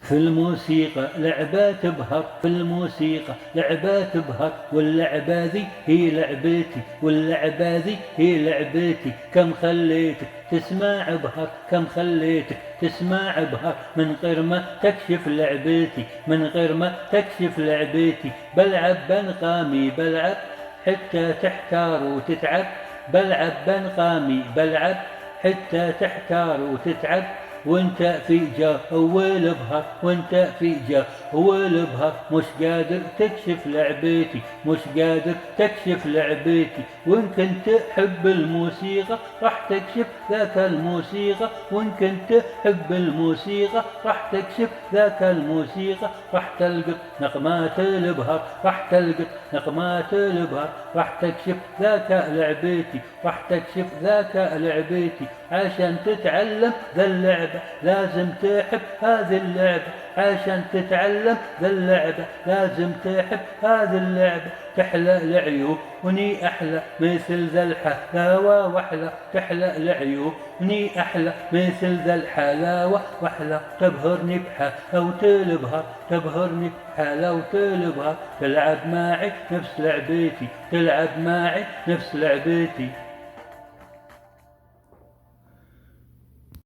في الموسيقى لعبة تبهر، في الموسيقى لعبة تبهر، واللعبة ذي هي لعبتي، واللعبة ذي هي لعبتي. كم خليتك تسمع بهر، كم خليتك تسمع بهر، من غير ما تكشف لعبتي، من غير ما تكشف لعبتي. بلعب بنقامي بلعب حتى تحتار وتتعب، بلعب بنقامي بلعب حتى تحتار وتتعب. وانت في جو البهر، وانت في جو البهر، مش قادر تكشف لعبتي، مش قادر تكشف لعبتي. وان كنت تحب الموسيقى راح تكشف ذاك الموسيقى، وان كنت تحب الموسيقى راح تكشف ذاك الموسيقى. راح تلقط نغمات البهر، راح تلقط نغمات البهر، راح تكشف ذاك لعبتي، راح تكشف ذاك لعبتي. عشان تتعلم ذا اللعبة لازم تحب هذه اللعبة، عشان تتعلم ذا اللعبة لازم تحب هذه اللعبة. تحلى العيوني أحلى مثل ذا الحلاوة وأحلى، تحلى العيوني أحلى مثل ذا الحلاوة وأحلى. تبهرني بحلاوة البهر، تبهرني بحلاوة البهر. تلعب معي نفس لعبتي، تلعب معي نفس لعبتي.